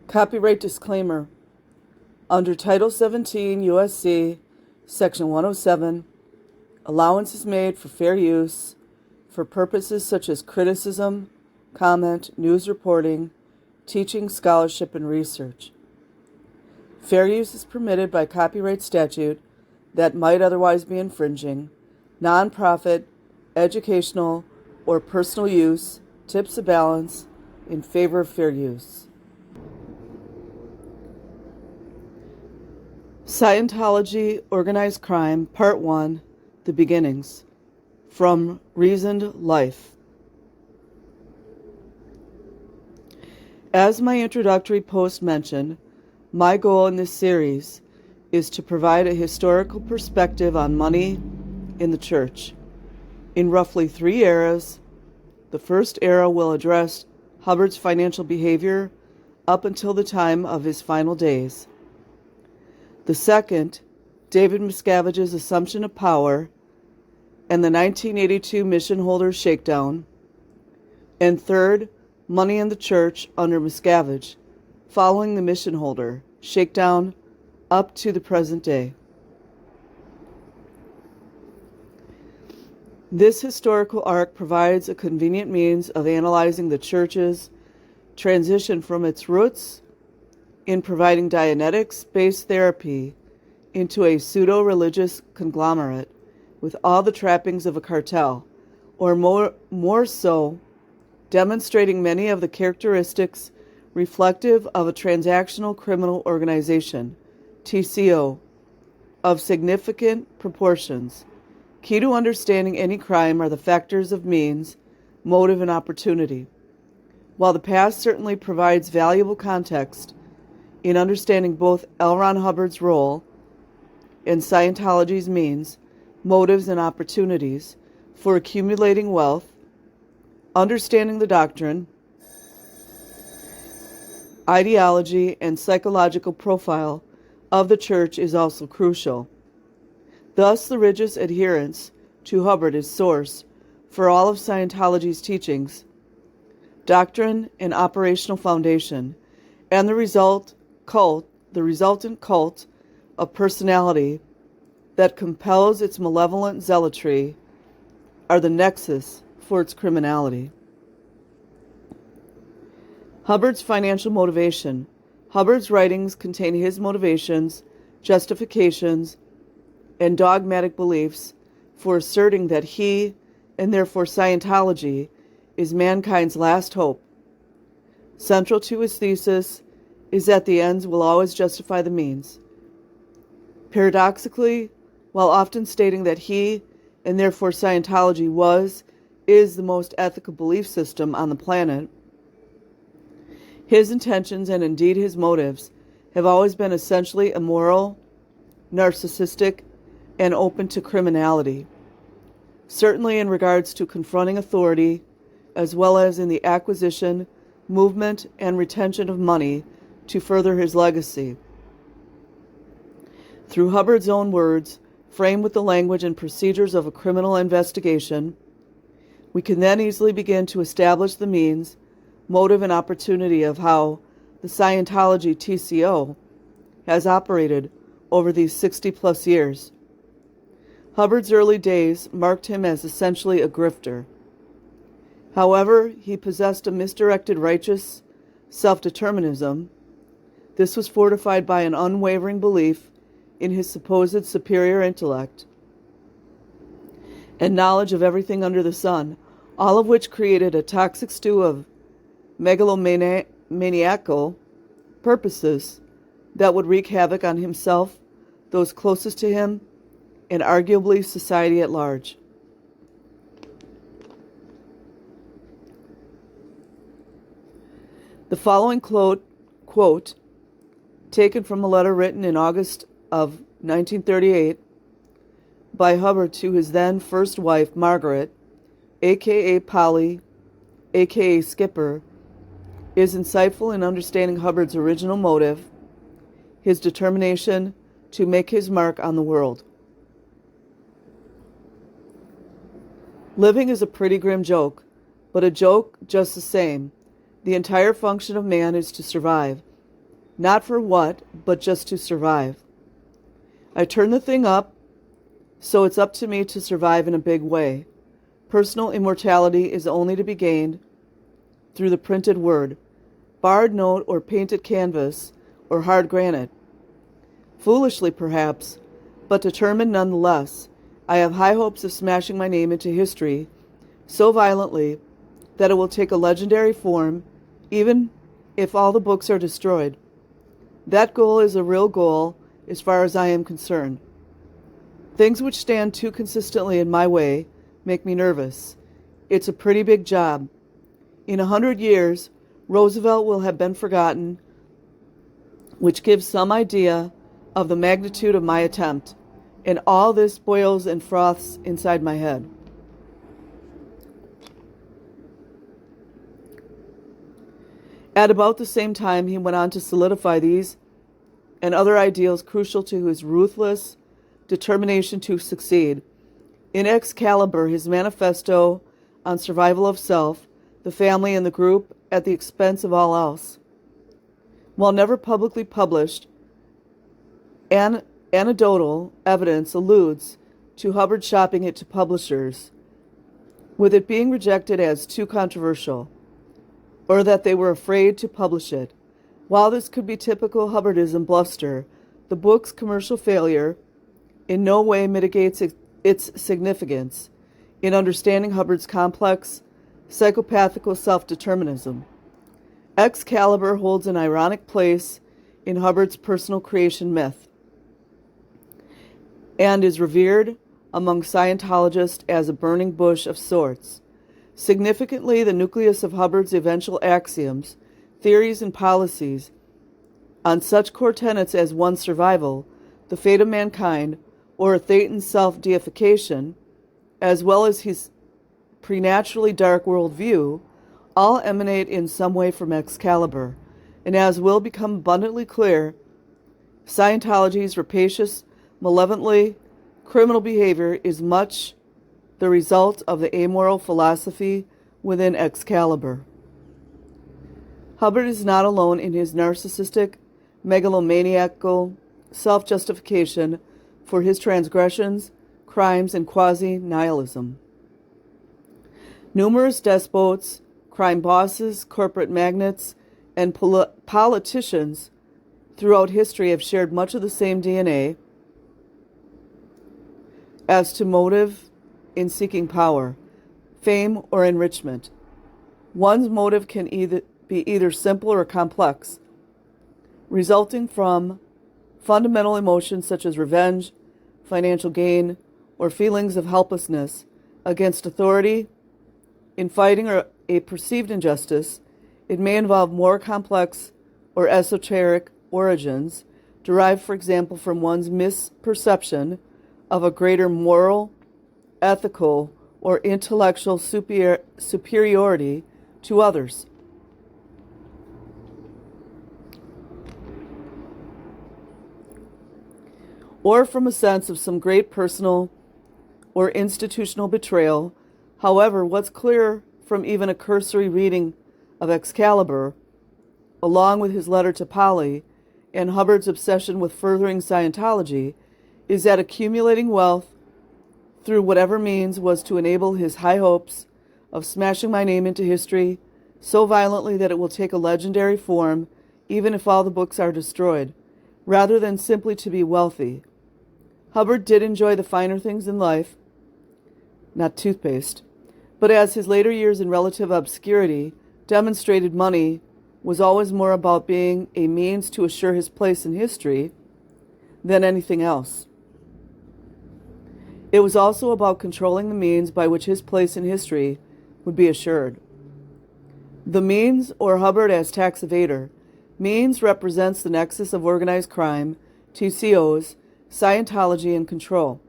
Copyright disclaimer. Under Title 17 U.S.C. Section 107, allowance is made for fair use for purposes such as criticism, comment, news reporting, teaching, scholarship, and research. Fair use is permitted by copyright statute that might otherwise be infringing. Non-profit, educational, or personal use tips the balance in favor of fair use. Scientology Organized Crime, Part 1, The Beginnings, from Reasoned Life. As my introductory post mentioned, my goal in this series is to provide a historical perspective on money in the church. In roughly 3 eras, the first era will address Hubbard's financial behavior up until the time of his final days. The second, David Miscavige's assumption of power and the 1982 mission holders shakedown. And third, money in the church under Miscavige, following the mission holder shakedown up to the present day. This historical arc provides a convenient means of analyzing the church's transition from its roots in providing Dianetics-based therapy into a pseudo-religious conglomerate with all the trappings of a cartel, or more so, demonstrating many of the characteristics reflective of a transactional criminal organization, TCO, of significant proportions. Key to understanding any crime are the factors of means, motive, and opportunity. While the past certainly provides valuable context in understanding both L. Ron Hubbard's role and Scientology's means, motives, and opportunities for accumulating wealth, understanding the doctrine, ideology, and psychological profile of the church is also crucial. Thus, the religious adherence to Hubbard is source for all of Scientology's teachings, doctrine, and operational foundation, and the resultant cult of personality that compels its malevolent zealotry are the nexus for its criminality. Hubbard's financial motivation. Hubbard's writings contain his motivations, justifications, and dogmatic beliefs for asserting that he, and therefore Scientology, is mankind's last hope. Central to his thesis is that the ends will always justify the means. Paradoxically, while often stating that he, and therefore Scientology, is the most ethical belief system on the planet, his intentions, and indeed his motives, have always been essentially immoral, narcissistic, and open to criminality, certainly in regards to confronting authority, as well as in the acquisition, movement, and retention of money to further his legacy. Through Hubbard's own words, framed with the language and procedures of a criminal investigation, we can then easily begin to establish the means, motive, and opportunity of how the Scientology TCO has operated over these 60-plus years. Hubbard's early days marked him as essentially a grifter. However, he possessed a misdirected righteous self-determinism. This was fortified by an unwavering belief in his supposed superior intellect and knowledge of everything under the sun, all of which created a toxic stew of megalomaniacal purposes that would wreak havoc on himself, those closest to him, and arguably society at large. The following quote, taken from a letter written in August of 1938 by Hubbard to his then first wife, Margaret, a.k.a. Polly, a.k.a. Skipper, is insightful in understanding Hubbard's original motive, his determination to make his mark on the world. Living is a pretty grim joke, but a joke just the same. The entire function of man is to survive. Not for what, but just to survive. I turn the thing up, so it's up to me to survive in a big way. Personal immortality is only to be gained through the printed word, barred note or painted canvas or hard granite. Foolishly, perhaps, but determined nonetheless, I have high hopes of smashing my name into history so violently that it will take a legendary form, even if all the books are destroyed. That goal is a real goal as far as I am concerned. Things which stand too consistently in my way make me nervous. It's a pretty big job. In 100 years, Roosevelt will have been forgotten, which gives some idea of the magnitude of my attempt, and all this boils and froths inside my head. At about the same time, he went on to solidify these and other ideals crucial to his ruthless determination to succeed. In Excalibur, his manifesto on survival of self, the family, and the group at the expense of all else. While never publicly published, anecdotal evidence alludes to Hubbard shopping it to publishers, with it being rejected as too controversial, or that they were afraid to publish it. While this could be typical Hubbardism bluster, the book's commercial failure in no way mitigates its significance in understanding Hubbard's complex, psychopathical self-determinism. Excalibur holds an ironic place in Hubbard's personal creation myth and is revered among Scientologists as a burning bush of sorts. Significantly, the nucleus of Hubbard's eventual axioms, theories, and policies on such core tenets as one's survival, the fate of mankind, or Thetan's self-deification, as well as his preternaturally dark worldview, all emanate in some way from Excalibur, and as will become abundantly clear, Scientology's rapacious, malevolently criminal behavior is much the result of the amoral philosophy within Excalibur. Hubbard is not alone in his narcissistic, megalomaniacal self-justification for his transgressions, crimes, and quasi-nihilism. Numerous despots, crime bosses, corporate magnates, and politicians throughout history have shared much of the same DNA as to motive in seeking power, fame, or enrichment. One's motive can be either simple or complex, resulting from fundamental emotions such as revenge, financial gain, or feelings of helplessness against authority. In fighting a perceived injustice, it may involve more complex or esoteric origins, derived, for example, from one's misperception of a greater moral, ethical, or intellectual superiority to others. Or from a sense of some great personal or institutional betrayal. However, what's clear from even a cursory reading of Excalibur, along with his letter to Polly and Hubbard's obsession with furthering Scientology, is that accumulating wealth through whatever means was to enable his high hopes of smashing my name into history so violently that it will take a legendary form, even if all the books are destroyed, rather than simply to be wealthy. Hubbard did enjoy the finer things in life, not toothpaste, but as his later years in relative obscurity demonstrated, money was always more about being a means to assure his place in history than anything else. It was also about controlling the means by which his place in history would be assured. The means, or Hubbard as tax evader, means represents the nexus of organized crime, TCOs, Scientology, and control.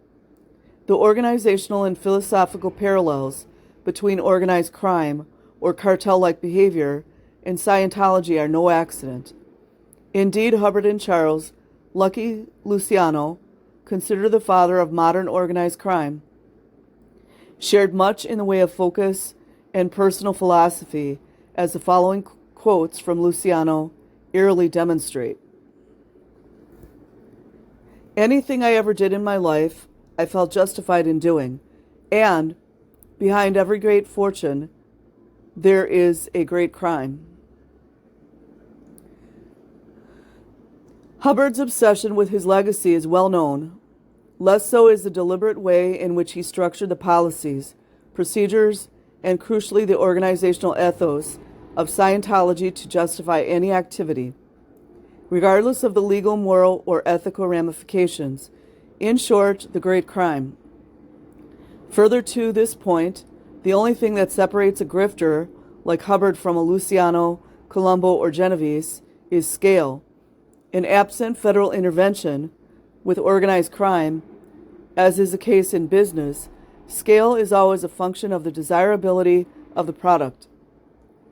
The organizational and philosophical parallels between organized crime, or cartel-like behavior, and Scientology are no accident. Indeed, Hubbard and Charles Lucky Luciano, considered the father of modern organized crime, shared much in the way of focus and personal philosophy, as the following quotes from Luciano eerily demonstrate. Anything I ever did in my life, I felt justified in doing. And behind every great fortune, there is a great crime. Hubbard's obsession with his legacy is well known. Less so is the deliberate way in which he structured the policies, procedures, and crucially the organizational ethos of Scientology to justify any activity, regardless of the legal, moral, or ethical ramifications. In short, the great crime. Further to this point, the only thing that separates a grifter like Hubbard from a Luciano, Colombo, or Genovese is scale. And absent federal intervention with organized crime, as is the case in business, scale is always a function of the desirability of the product,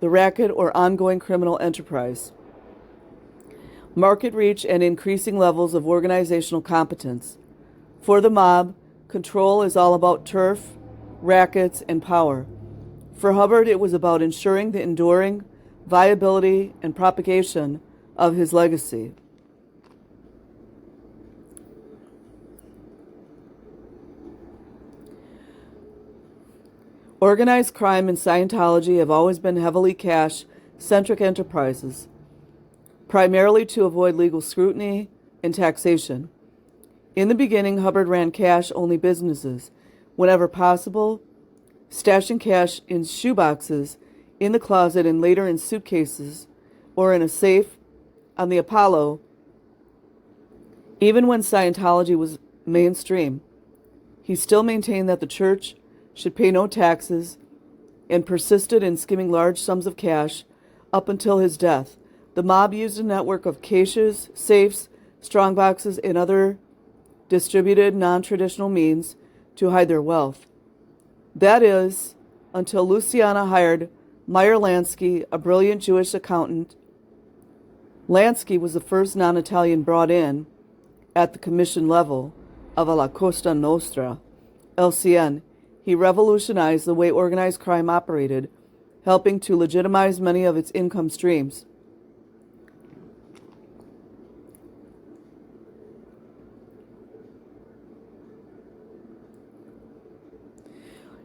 the racket, or ongoing criminal enterprise, market reach, and increasing levels of organizational competence. For the mob, control is all about turf, rackets, and power. For Hubbard, it was about ensuring the enduring viability and propagation of his legacy. Organized crime and Scientology have always been heavily cash-centric enterprises, primarily to avoid legal scrutiny and taxation. In the beginning, Hubbard ran cash-only businesses, whenever possible, stashing cash in shoeboxes, in the closet, and later in suitcases or in a safe on the Apollo. Even when Scientology was mainstream, he still maintained that the church should pay no taxes and persisted in skimming large sums of cash up until his death. The mob used a network of caches, safes, strongboxes, and other distributed non-traditional means to hide their wealth. That is, until Luciana hired Meyer Lansky, a brilliant Jewish accountant. Lansky was the first non-Italian brought in at the commission level of La Cosa Nostra, LCN. He revolutionized the way organized crime operated, helping to legitimize many of its income streams.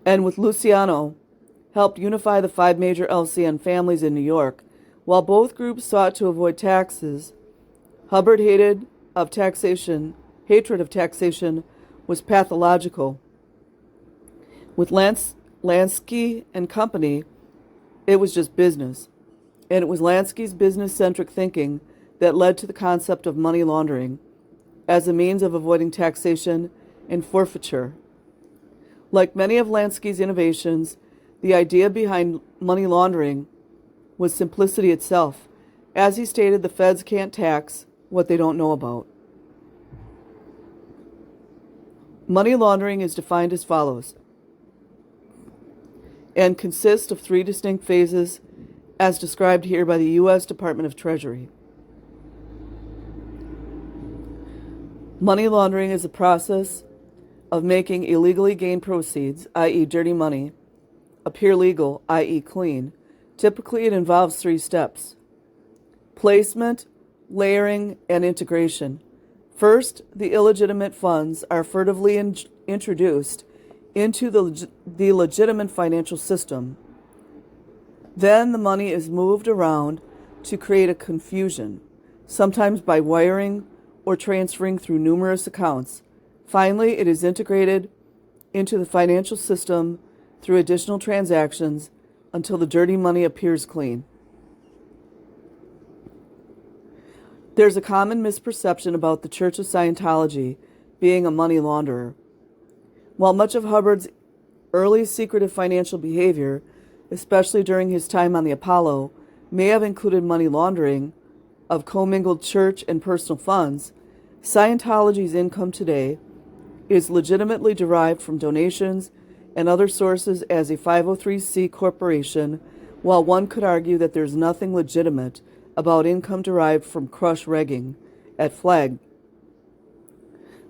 And with Luciano, helped unify the 5 major LCN families in New York. While both groups sought to avoid taxes, Hubbard's hatred of taxation was pathological. With Lansky and Company, it was just business. And it was Lansky's business-centric thinking that led to the concept of money laundering as a means of avoiding taxation and forfeiture. Like many of Lansky's innovations, the idea behind money laundering was simplicity itself. As he stated, the feds can't tax what they don't know about. Money laundering is defined as follows, and consists of 3 distinct phases as described here by the U.S. Department of Treasury. Money laundering is a process of making illegally gained proceeds, i.e. dirty money, appear legal, i.e. clean. Typically, it involves 3 steps: placement, layering, and integration. First, the illegitimate funds are furtively introduced into the legitimate financial system. Then the money is moved around to create a confusion, sometimes by wiring or transferring through numerous accounts. Finally, it is integrated into the financial system through additional transactions until the dirty money appears clean. There's a common misperception about the Church of Scientology being a money launderer. While much of Hubbard's early secretive financial behavior, especially during his time on the Apollo, may have included money laundering of commingled church and personal funds, Scientology's income today is legitimately derived from donations and other sources as a 503c corporation, while one could argue that there's nothing legitimate about income derived from crush regging at Flag.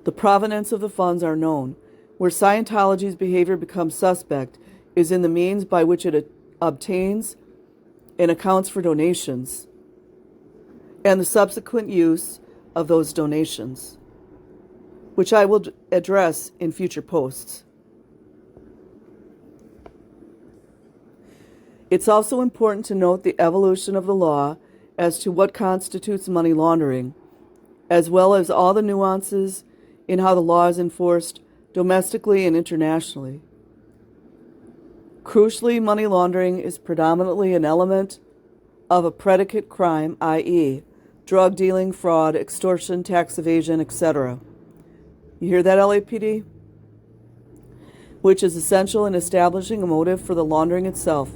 The provenance of the funds are known. Where Scientology's behavior becomes suspect is in the means by which it obtains and accounts for donations. and the subsequent use of those donations, which I will address in future posts. It's also important to note the evolution of the law as to what constitutes money laundering, as well as all the nuances in how the law is enforced domestically and internationally. Crucially, money laundering is predominantly an element of a predicate crime, i.e., drug dealing, fraud, extortion, tax evasion, etc. You hear that, LAPD? Which is essential in establishing a motive for the laundering itself.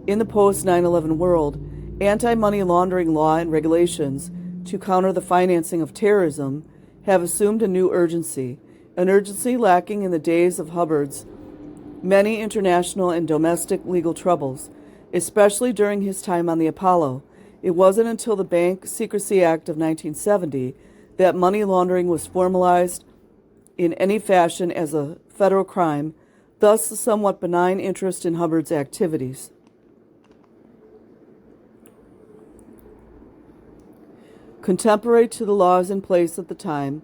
In the post-9/11 world, anti-money laundering law and regulations to counter the financing of terrorism have assumed a new urgency, an urgency lacking in the days of Hubbard's many international and domestic legal troubles, especially during his time on the Apollo. It wasn't until the Bank Secrecy Act of 1970 that money laundering was formalized in any fashion as a federal crime, thus the somewhat benign interest in Hubbard's activities. Contemporary to the laws in place at the time,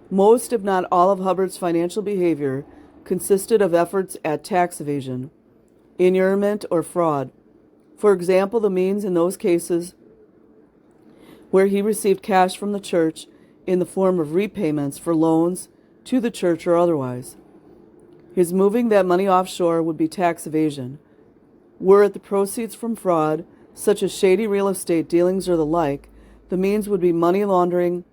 most, if not all, of Hubbard's financial behavior consisted of efforts at tax evasion, inurement, or fraud. For example, the means in those cases where he received cash from the church in the form of repayments for loans to the church or otherwise. His moving that money offshore would be tax evasion. Were it the proceeds from fraud, such as shady real estate dealings or the like, the means would be money laundering,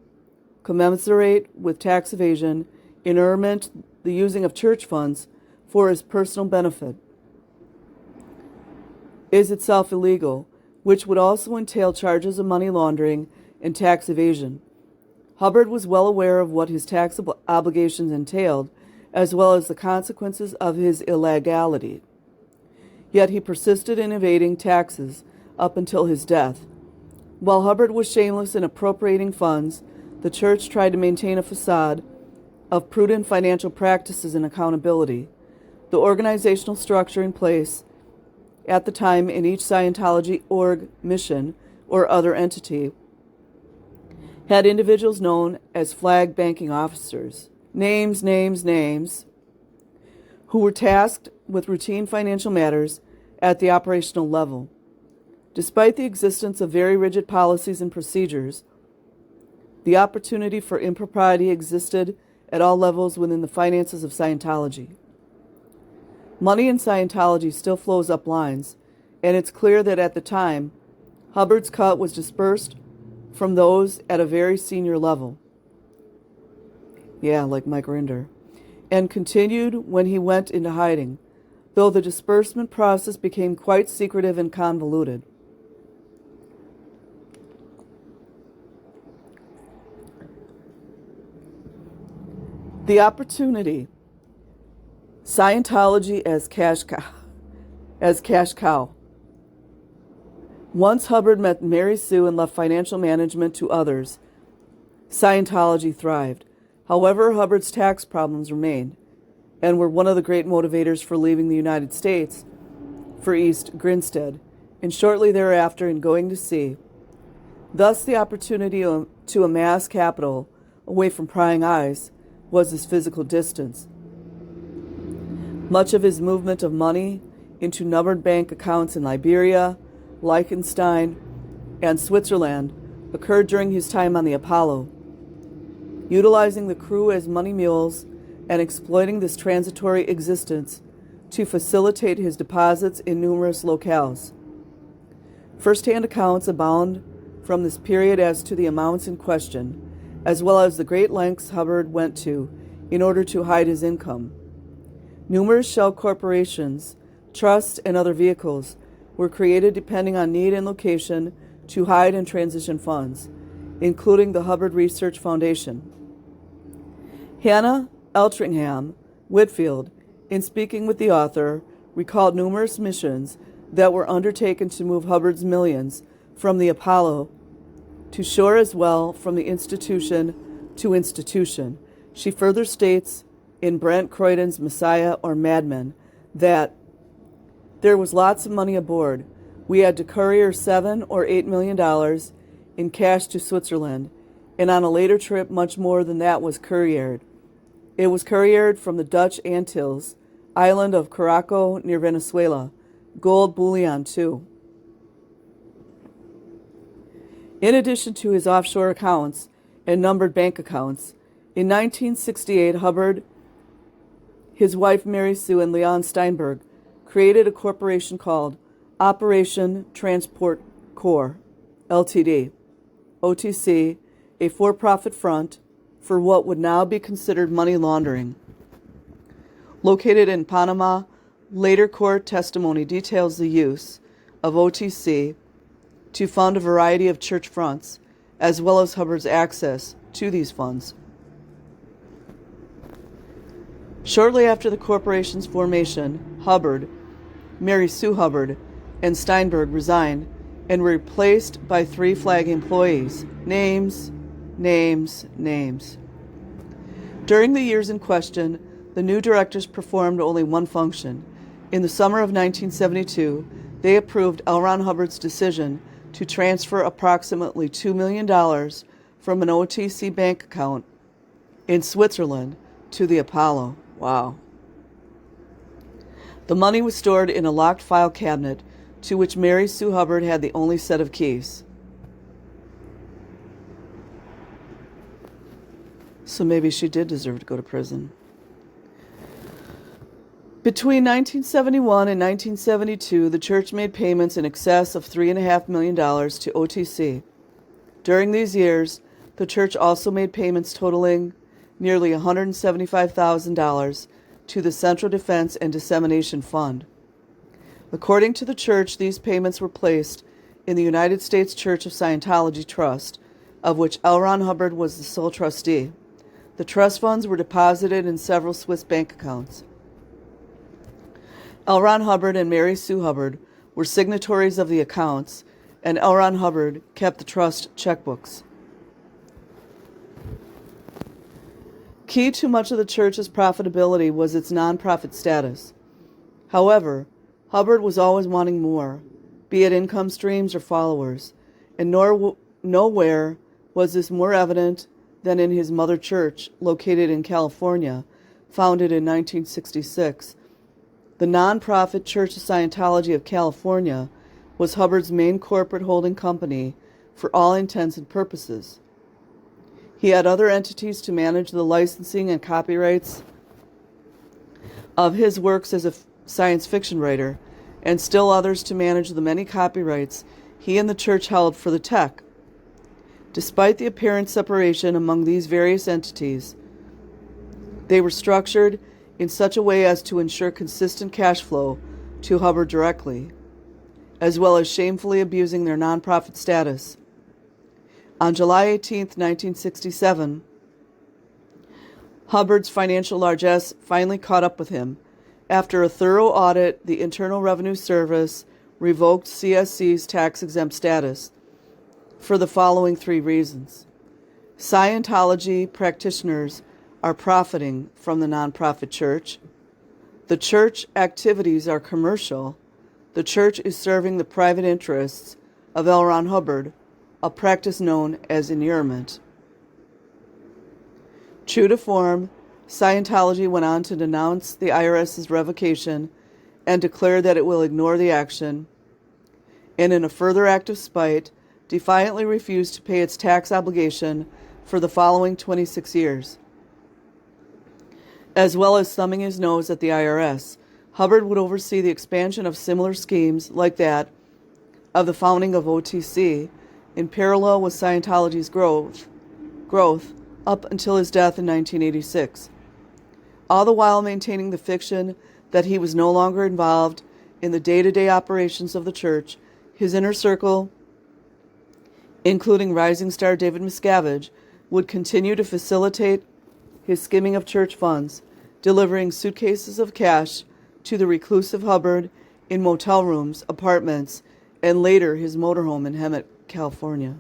commensurate with tax evasion, inurement, the using of church funds for his personal benefit, is itself illegal, which would also entail charges of money laundering and tax evasion. Hubbard was well aware of what his tax obligations entailed, as well as the consequences of his illegality. Yet he persisted in evading taxes up until his death. While Hubbard was shameless in appropriating funds, the church tried to maintain a facade of prudent financial practices and accountability. The organizational structure in place at the time in each Scientology org, mission, or other entity had individuals known as flag banking officers, names, who were tasked with routine financial matters at the operational level. Despite the existence of very rigid policies and procedures, the opportunity for impropriety existed at all levels within the finances of Scientology. Money in Scientology still flows up lines, and it's clear that at the time, Hubbard's cut was dispersed from those at a very senior level. Yeah, like Mike Rinder. And continued when he went into hiding, though the disbursement process became quite secretive and convoluted. The opportunity. Scientology as cash cow. Once Hubbard met Mary Sue and left financial management to others, Scientology thrived. However, Hubbard's tax problems remained and were one of the great motivators for leaving the United States for East Grinstead, and shortly thereafter in going to sea. Thus, the opportunity to amass capital away from prying eyes was his physical distance. Much of his movement of money into numbered bank accounts in Liberia, Liechtenstein, and Switzerland occurred during his time on the Apollo. Utilizing the crew as money mules and exploiting this transitory existence to facilitate his deposits in numerous locales. First-hand accounts abound from this period as to the amounts in question, as well as the great lengths Hubbard went to in order to hide his income. Numerous shell corporations, trusts, and other vehicles were created depending on need and location to hide and transition funds, including the Hubbard Research Foundation. Hannah Eltringham Whitfield, in speaking with the author, recalled numerous missions that were undertaken to move Hubbard's millions from the Apollo to shore, as well from the institution to institution. She further states in Brent Croydon's Messiah or Madman that there was lots of money aboard. We had to courier $7 or $8 million in cash to Switzerland, and on a later trip much more than that was couriered. It was couriered from the Dutch Antilles, island of Curaçao near Venezuela. Gold bullion, too. In addition to his offshore accounts and numbered bank accounts, in 1968, Hubbard, his wife Mary Sue, and Leon Steinberg created a corporation called Operation Transport Corps, Ltd., OTC, a for-profit front for what would now be considered money laundering. Located in Panama, later court testimony details the use of OTC to fund a variety of church fronts, as well as Hubbard's access to these funds. Shortly after the corporation's formation, Hubbard, Mary Sue Hubbard, and Steinberg resigned and were replaced by 3 flag employees. Names. During the years in question, the new directors performed only one function. In the summer of 1972, they approved L. Ron Hubbard's decision to transfer approximately $2 million from an OTC bank account in Switzerland to the Apollo. Wow. The money was stored in a locked file cabinet to which Mary Sue Hubbard had the only set of keys. So maybe she did deserve to go to prison. Between 1971 and 1972, the church made payments in excess of $3.5 million to OTC. During these years, the church also made payments totaling nearly $175,000 to the Central Defense and Dissemination Fund. According to the church, these payments were placed in the United States Church of Scientology Trust, of which L. Ron Hubbard was the sole trustee. The trust funds were deposited in several Swiss bank accounts. L. Ron Hubbard and Mary Sue Hubbard were signatories of the accounts, and L. Ron Hubbard kept the trust checkbooks. Key to much of the church's profitability was its nonprofit status. However, Hubbard was always wanting more, be it income streams or followers, and nowhere was this more evident than in his mother church, located in California, founded in 1966. The nonprofit Church of Scientology of California was Hubbard's main corporate holding company for all intents and purposes. He had other entities to manage the licensing and copyrights of his works as a science fiction writer, and still others to manage the many copyrights he and the church held for the tech. Despite the apparent separation among these various entities, they were structured in such a way as to ensure consistent cash flow to Hubbard directly, as well as shamefully abusing their nonprofit status. On July 18, 1967, Hubbard's financial largesse finally caught up with him. After a thorough audit, the Internal Revenue Service revoked CSC's tax-exempt status for the following 3 reasons. Scientology practitioners are profiting from the nonprofit church. The church activities are commercial. The church is serving the private interests of L. Ron Hubbard, a practice known as inurement. True to form, Scientology went on to denounce the IRS's revocation and declare that it will ignore the action, and in a further act of spite, defiantly refused to pay its tax obligation for the following 26 years. As well as thumbing his nose at the IRS, Hubbard would oversee the expansion of similar schemes like that of the founding of OTC in parallel with Scientology's growth up until his death in 1986, all the while maintaining the fiction that he was no longer involved in the day-to-day operations of the church. His inner circle, including rising star David Miscavige, would continue to facilitate his skimming of church funds, delivering suitcases of cash to the reclusive Hubbard in motel rooms, apartments, and later his motorhome in Hemet, California.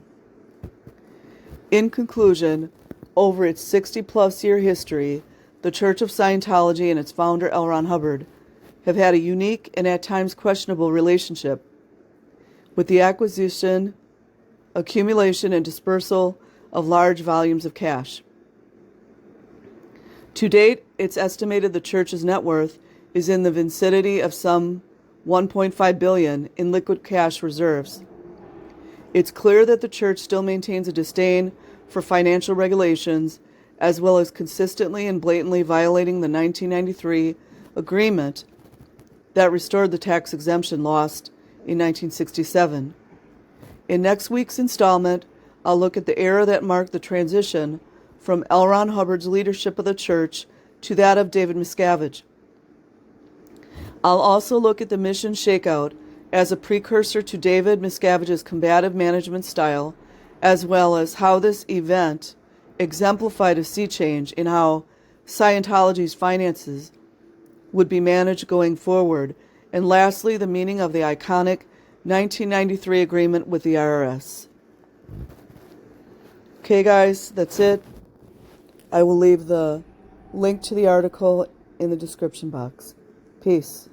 In conclusion, over its 60-plus year history, the Church of Scientology and its founder L. Ron Hubbard have had a unique and at times questionable relationship. With the acquisition accumulation and dispersal of large volumes of cash. To date, it's estimated the church's net worth is in the vicinity of some $1.5 billion in liquid cash reserves. It's clear that the church still maintains a disdain for financial regulations, as well as consistently and blatantly violating the 1993 agreement that restored the tax exemption lost in 1967. In next week's installment, I'll look at the era that marked the transition from L. Ron Hubbard's leadership of the church to that of David Miscavige. I'll also look at the mission shakeout as a precursor to David Miscavige's combative management style, as well as how this event exemplified a sea change in how Scientology's finances would be managed going forward, and lastly, the meaning of the iconic 1993 agreement with the IRS. Okay, guys, that's it. I will leave the link to the article in the description box. Peace.